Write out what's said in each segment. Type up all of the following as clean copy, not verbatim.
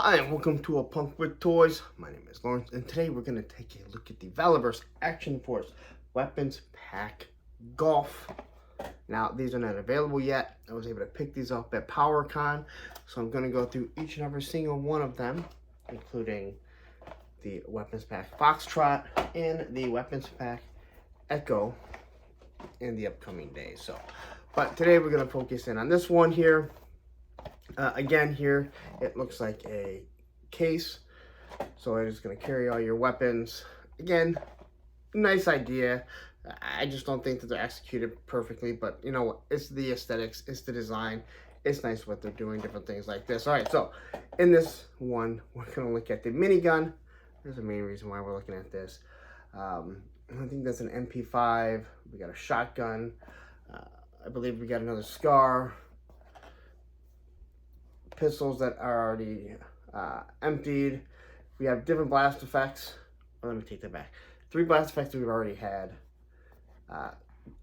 Hi, and welcome to A Punk with Toys. My name is Lawrence, and today we're going to take a look at the Valaverse Action Force Weapons Pack Golf. Now, these are not available yet. I was able to pick these up at PowerCon, so I'm going to go through each and every single one of them, including the Weapons Pack Foxtrot and the Weapons Pack Echo in the upcoming days. But today we're going to focus in on this one here. Again, here it looks like a case, so it is going to carry all your weapons. Again, nice idea. I just don't think that they're executed perfectly, but you know what? It's the aesthetics, it's the design. It's nice what they're doing, different things like this. All right, so in this one, we're going to look at the minigun. There's the main reason why we're looking at this. I think that's an MP5. We got a shotgun. I believe we got another SCAR. Pistols that are already emptied. We have different blast effects. Let me take that back. 3 blast effects we've already had.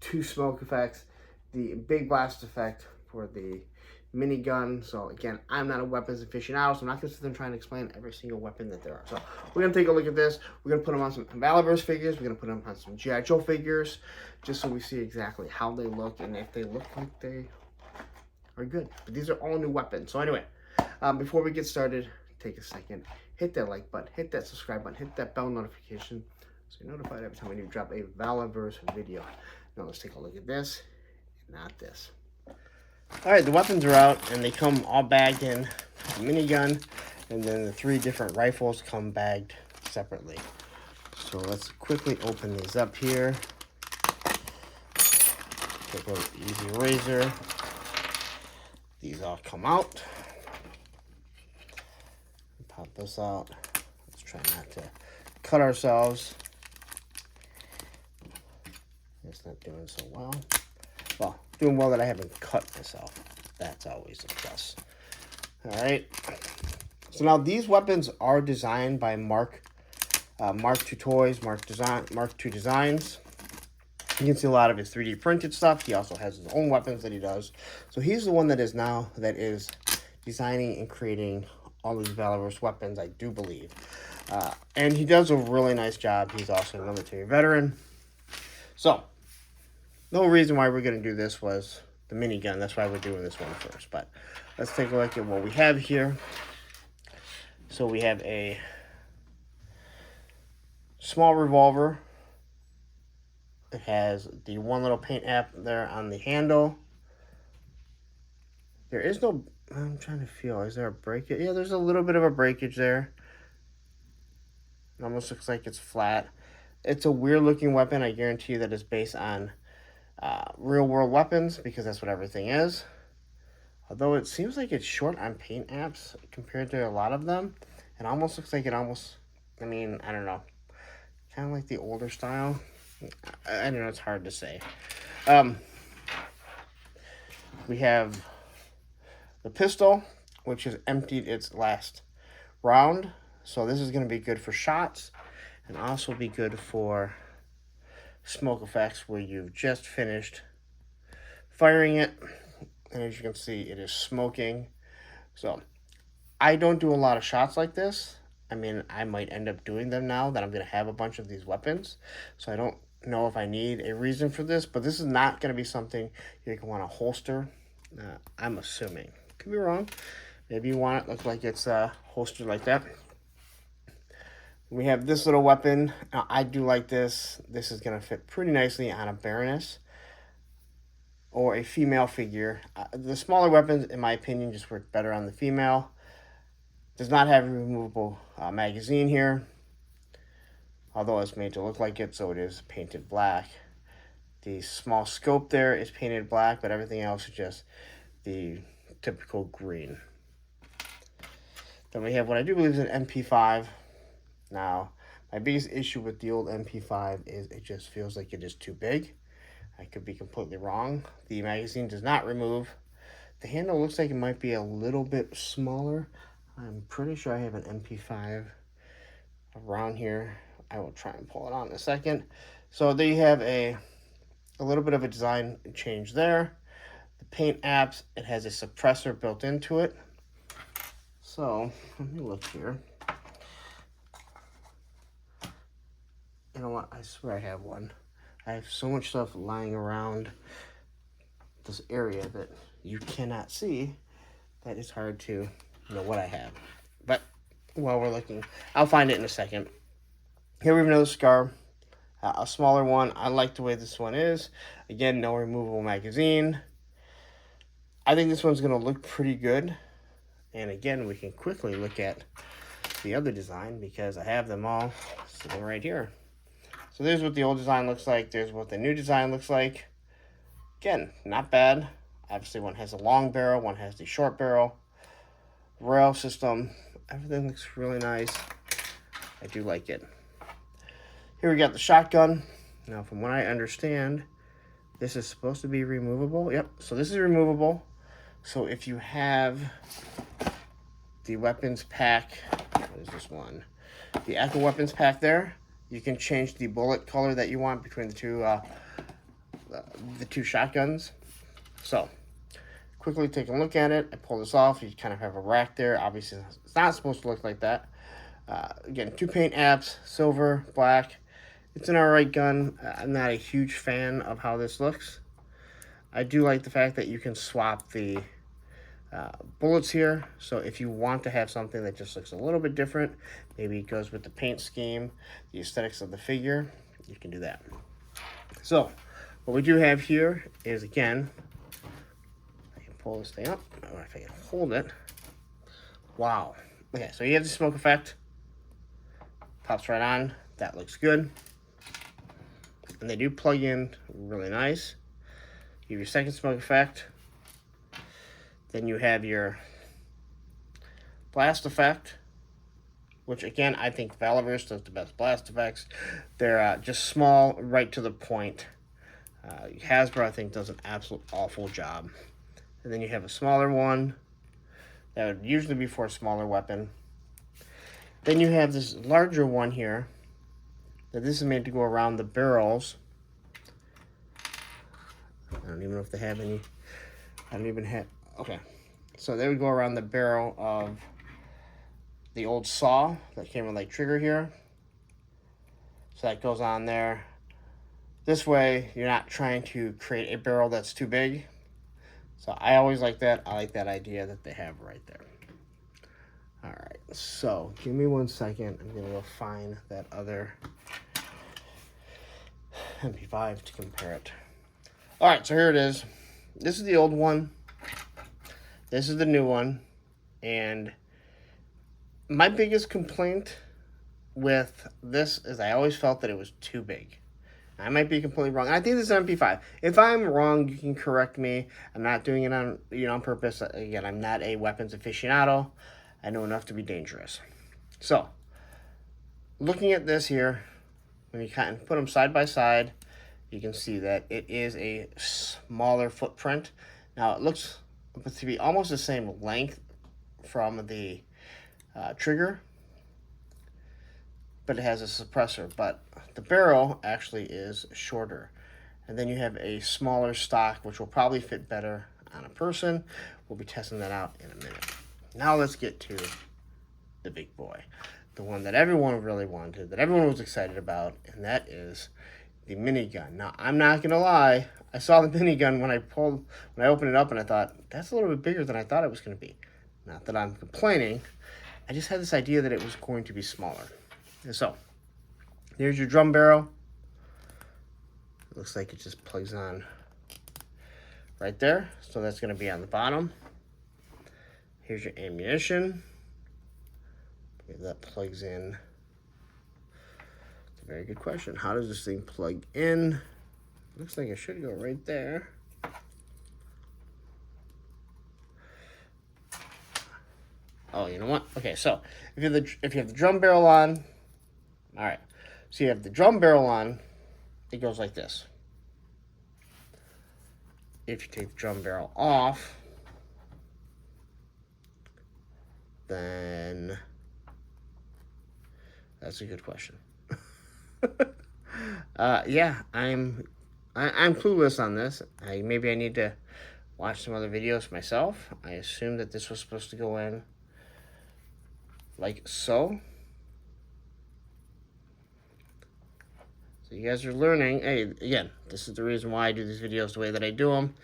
2 smoke effects. The big blast effect for the minigun. So again, I'm not a weapons aficionado, so I'm not going to sit there and try and explain every single weapon that there are. So we're going to take a look at this. We're going to put them on some Valaverse figures. We're going to put them on some G.I. Joe figures, just so we see exactly how they look and if they look like they are good. But these are all new weapons. So anyway, before we get started, take a second, hit that like button, hit that subscribe button, hit that bell notification so you're notified every time we drop a Valaverse video. Now let's take a look at this, not this. All right, the weapons are out and they come all bagged in the minigun, and then the 3 different rifles come bagged separately. So let's quickly open these up here. Take a easy razor. These all come out. Pop this out. Let's try not to cut ourselves. It's not doing so well. Well, doing well that I haven't cut myself. That's always a plus. All right. So now these weapons are designed by Mark II Toys, Mark II Designs. You can see a lot of his 3D printed stuff. He also has his own weapons that he does. So he's the one that is designing and creating all these Valaverse weapons, I do believe. And he does a really nice job. He's also a military veteran. So the whole reason why we're going to do this was the minigun. That's why we're doing this one first. But let's take a look at what we have here. So we have a small revolver. It has the one little paint app there on the handle. There is no, I'm trying to feel, is there a breakage? Yeah, there's a little bit of a breakage there. It almost looks like it's flat. It's a weird looking weapon. I guarantee you that it's based on real world weapons, because that's what everything is. Although it seems like it's short on paint apps compared to a lot of them. It almost looks like I don't know. Kind of like the older style. I don't know, it's hard to say. We have the pistol, which has emptied its last round. So this is going to be good for shots and also be good for smoke effects where you've just finished firing it. And as you can see, it is smoking. So I don't do a lot of shots like this. I mean, I might end up doing them now that I'm going to have a bunch of these weapons. So I don't know if I need a reason for this, but this is not going to be something you're going to want to holster. I'm assuming. Could be wrong. Maybe you want it to look like it's holstered like that. We have this little weapon. Now, I do like this. This is going to fit pretty nicely on a Baroness or a female figure. The smaller weapons, in my opinion, just work better on the female. Does not have a removable magazine here, although it's made to look like it, so it is painted black. The small scope there is painted black, but everything else is just the typical green. Then we have what I do believe is an MP5. Now, my biggest issue with the old MP5 is it just feels like it is too big. I could be completely wrong. The magazine does not remove. The handle looks like it might be a little bit smaller. I'm pretty sure I have an MP5 around here. I will try and pull it out in a second. So there you have a little bit of a design change there. The paint apps, it has a suppressor built into it. So, let me look here. You know what? I swear I have one. I have so much stuff lying around this area that you cannot see that it's hard to know what I have. But while we're looking, I'll find it in a second. Here we have another scar, a smaller one. I like the way this one is. Again, no removable magazine. I think this one's going to look pretty good. And again, we can quickly look at the other design because I have them all sitting right here. So there's what the old design looks like. There's what the new design looks like. Again, not bad. Obviously, one has a long barrel, one has the short barrel. Rail system, everything looks really nice. I do like it. Here we got the shotgun. Now, from what I understand, this is supposed to be removable. Yep, so this is removable. So if you have the weapons pack, what is this one? The Echo weapons pack there, you can change the bullet color that you want between the two shotguns. So, quickly take a look at it. I pull this off. You kind of have a rack there. Obviously, it's not supposed to look like that. Again, 2 paint apps, silver, black. It's an alright gun. I'm not a huge fan of how this looks. I do like the fact that you can swap the bullets here. So if you want to have something that just looks a little bit different, maybe it goes with the paint scheme, the aesthetics of the figure, you can do that. So what we do have here is, again, I can pull this thing up, or if I can hold it. Wow. Okay, so you have the smoke effect. Pops right on. That looks good. And they do plug in really nice. You have your second smoke effect. Then you have your blast effect, which again, I think Valaverse does the best blast effects. They're just small, right to the point. Hasbro, I think, does an absolute awful job. And then you have a smaller one. That would usually be for a smaller weapon. Then you have this larger one here. That this is made to go around the barrels. I don't even know if they have any. I don't even have. Okay. So they would go around the barrel of the old saw that came with like trigger here. So that goes on there. This way, you're not trying to create a barrel that's too big. So I always like that. I like that idea that they have right there. All right, so give me 1 second. I'm gonna go find that other MP5 to compare it. All right, so here it is. This is the old one. This is the new one. And my biggest complaint with this is I always felt that it was too big. I might be completely wrong. I think this is an MP5. If I'm wrong, you can correct me. I'm not doing it on on purpose. Again, I'm not a weapons aficionado. I know enough to be dangerous. So, looking at this here, when you kind of put them side by side, you can see that it is a smaller footprint. Now, it looks to be almost the same length from the trigger, but it has a suppressor. But the barrel actually is shorter. And then you have a smaller stock, which will probably fit better on a person. We'll be testing that out in a minute. Now let's get to the big boy, the one that everyone really wanted, that everyone was excited about, and that is the minigun. Now, I'm not gonna lie, I saw the minigun when I opened it up, and I thought that's a little bit bigger than I thought it was gonna be. Not that I'm complaining, I just had this idea that it was going to be smaller. And so, here's your drum barrel. It looks like it just plugs on right there, so that's gonna be on the bottom. Here's your ammunition. That plugs in. It's a very good question. How does this thing plug in? Looks like it should go right there. Oh, you know what? Okay, so if you have the drum barrel on, all right. So you have the drum barrel on. It goes like this. If you take the drum barrel off, then that's a good question. Yeah, I'm clueless on this. Maybe I need to watch some other videos myself. I assume that this was supposed to go in like so. So you guys are learning. Hey, again, this is the reason why I do these videos the way that I do them.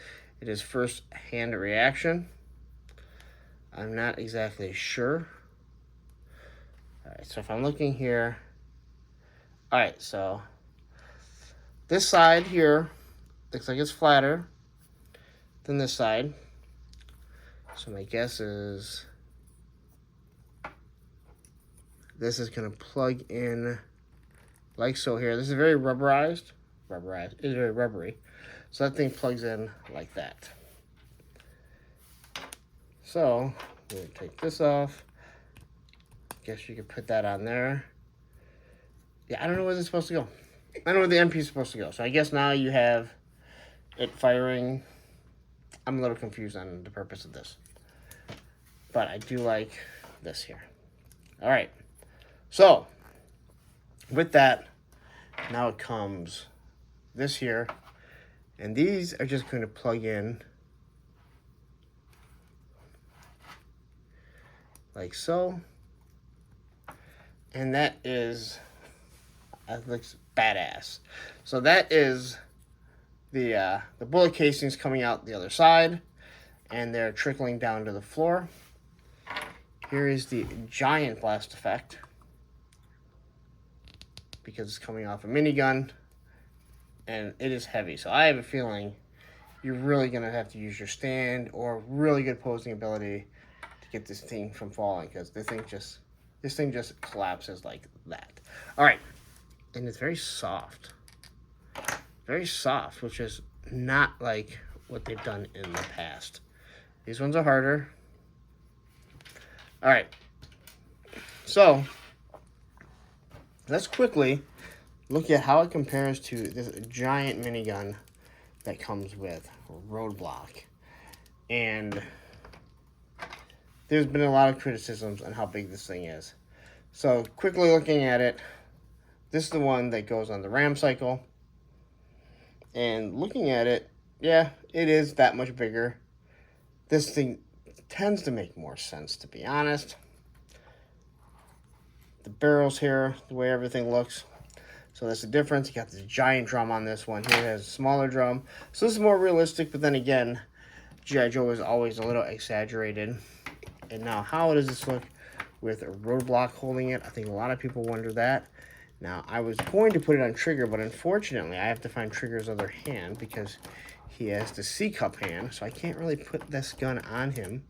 It is first-hand reaction. I'm not exactly sure. All right, so if I'm looking here, all right, so this side here looks like it's flatter than this side. So my guess is this is going to plug in like so here. This is very rubberized. It's very rubbery. So that thing plugs in like that. So I'm going to take this off. Guess you could put that on there. Yeah, I don't know where this is supposed to go. I don't know where the MP is supposed to go. So I guess now you have it firing. I'm a little confused on the purpose of this. But I do like this here. All right. So with that, now it comes this here. And these are just going to plug in like so. And that looks badass. So that is the bullet casings coming out the other side, and they're trickling down to the floor. Here is the giant blast effect, because it's coming off a minigun, and it is heavy. So I have a feeling you're really gonna have to use your stand or really good posing ability to get this thing from falling, because this thing just collapses like that. All right, and it's very soft, which is not like what they've done in the past. These ones are harder. All right, so let's quickly look at how it compares to this giant minigun that comes with Roadblock. And there's been a lot of criticisms on how big this thing is. So quickly looking at it, this is the one that goes on the ram cycle. And looking at it, yeah, it is that much bigger. This thing tends to make more sense, to be honest. The barrels here, the way everything looks. So that's the difference. You got this giant drum on this one. Here it has a smaller drum. So this is more realistic, but then again, G.I. Joe is always a little exaggerated. And now, how does this look with a Roadblock holding it? I think a lot of people wonder that. Now, I was going to put it on Trigger, but unfortunately, I have to find Trigger's other hand because he has the C-cup hand, so I can't really put this gun on him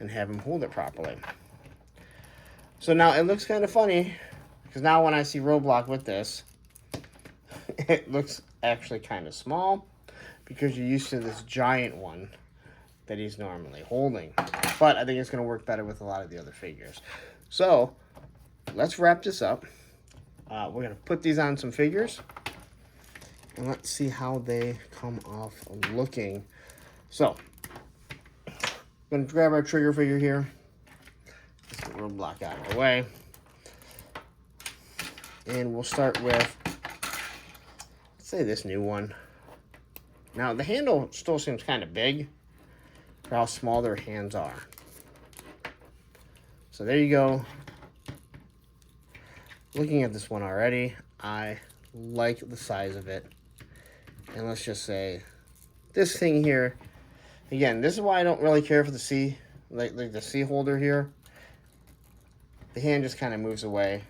and have him hold it properly. So now it looks kind of funny, because now when I see Roadblock with this, it looks actually kind of small, because you're used to this giant one that he's normally holding. But I think it's going to work better with a lot of the other figures. So let's wrap this up. We're going to put these on some figures, and let's see how they come off looking. So I'm going to grab our Trigger figure here. Get the Roadblock out of the way. And we'll start with, let's say, this new one. Now, the handle still seems kind of big for how small their hands are. So there you go. Looking at this one already, I like the size of it. And let's just say, this thing here, again, this is why I don't really care for the C, like the C holder here. The hand just kind of moves away.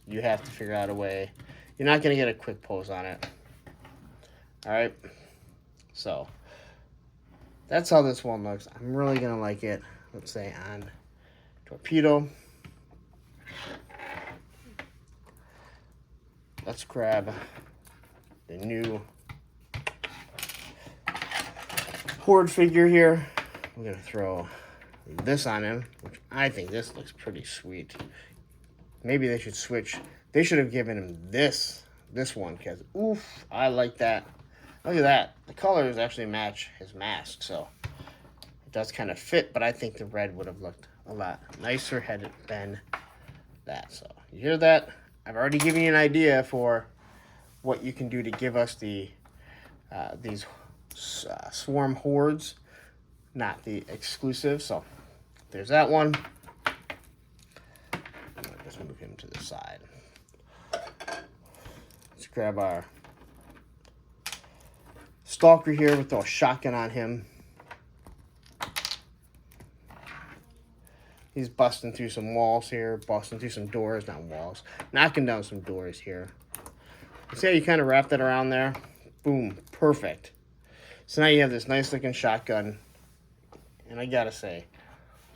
You have to figure out a way. You're not going to get a quick pose on it. All right. So that's how this one looks. I'm really going to like it, let's say, on Torpedo. Let's grab the new Horde figure here. We're going to throw this on him, which I think this looks pretty sweet. Maybe they should switch. They should have given him this one, because, oof, I like that. Look at that. The colors actually match his mask, so it does kind of fit, but I think the red would have looked a lot nicer had it been that. So, you hear that? I've already given you an idea for what you can do to give us these swarm hordes, not the exclusive. So, there's that one. to the side. Let's grab our stalker here. We'll throw a shotgun on him. He's busting through some walls here, busting through some doors, not walls, knocking down some doors here. See how you kind of wrap that around there? Boom, perfect. So now you have this nice looking shotgun. And I gotta say,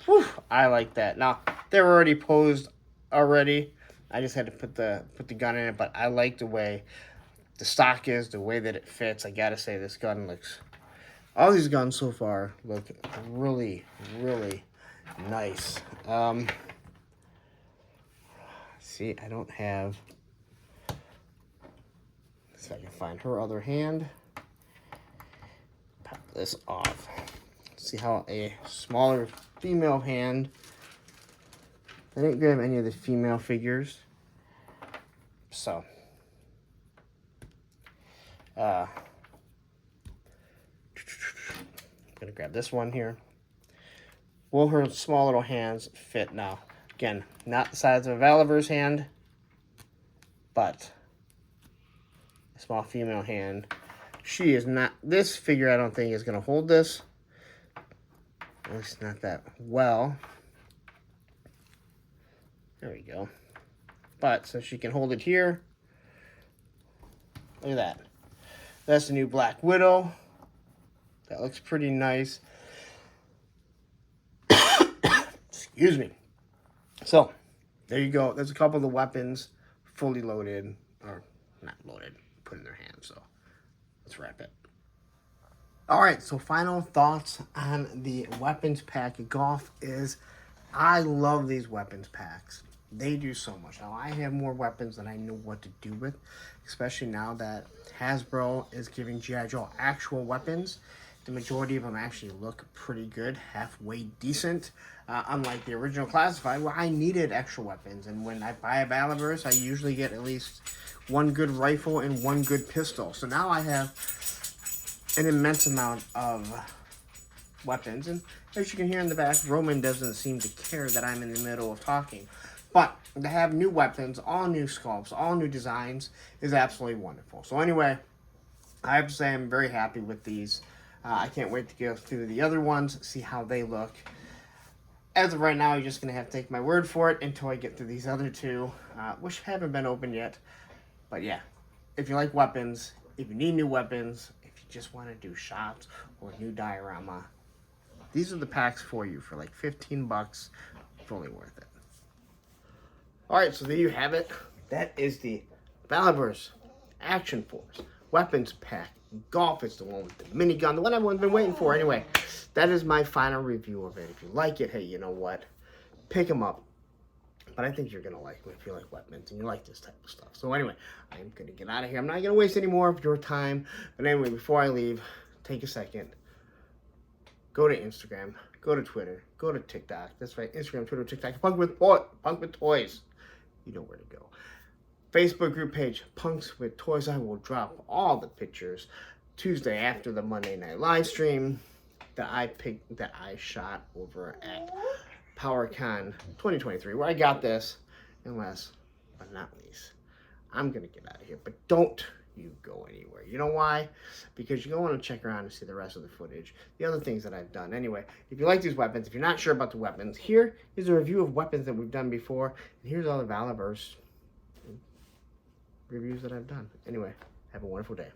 whew, I like that. Now, they were already posed already. I just had to put the gun in it, but I like the way the stock is, the way that it fits. I gotta say, this gun looks, all these guns so far look really, really nice. See, I don't have, let's see if I can find her other hand. Pop this off. See how a smaller female hand, I didn't grab any of the female figures. So, I'm gonna grab this one here. Will her small little hands fit now? Again, not the size of a Valaverse hand, but a small female hand. She is not, this figure I don't think is gonna hold this. At least not that well. There we go. But, so she can hold it here. Look at that. That's the new Black Widow. That looks pretty nice. Excuse me. So, there you go. There's a couple of the weapons fully loaded, or not loaded, put in their hands. So, let's wrap it. All right, so final thoughts on the weapons pack golf is I love these weapons packs. They do so much. Now, I have more weapons than I know what to do with, especially now that Hasbro is giving G.I. Joe actual weapons. The majority of them actually look pretty good, halfway decent, unlike the original Classified, where I needed extra weapons. And when I buy a Valaverse, I usually get at least one good rifle and one good pistol. So now I have an immense amount of weapons. And as you can hear in the back, Roman doesn't seem to care that I'm in the middle of talking. But to have new weapons, all new sculpts, all new designs is absolutely wonderful. So anyway, I have to say I'm very happy with these. I can't wait to go through the other ones, see how they look. As of right now, you're just going to have to take my word for it until I get through these other two, which haven't been opened yet. But yeah, if you like weapons, if you need new weapons, if you just want to do shots or new diorama, these are the packs for you for like 15 bucks. Fully worth it. Alright, so there you have it. That is the Valaverse Action Force Weapons Pack Golf. It's the one with the minigun, the one everyone's been waiting for. Anyway, that is my final review of it. If you like it, hey, you know what? Pick them up. But I think you're going to like them if you like weapons and you like this type of stuff. So anyway, I'm going to get out of here. I'm not going to waste any more of your time. But anyway, before I leave, take a second. Go to Instagram. Go to Twitter. Go to TikTok. That's right. Instagram, Twitter, TikTok. Punk with Toys. You know where to go. Facebook group page, Punks with Toys. I will drop all the pictures Tuesday after the Monday night live stream that I shot over at PowerCon 2023, where I got this. And last but not least, I'm gonna get out of here. But don't you go anywhere. You know why? Because you're going to want to check around and see the rest of the footage, the other things that I've done. Anyway, if you like these weapons, if you're not sure about the weapons, here is a review of weapons that we've done before, and here's all the Valaverse reviews that I've done. Anyway, have a wonderful day.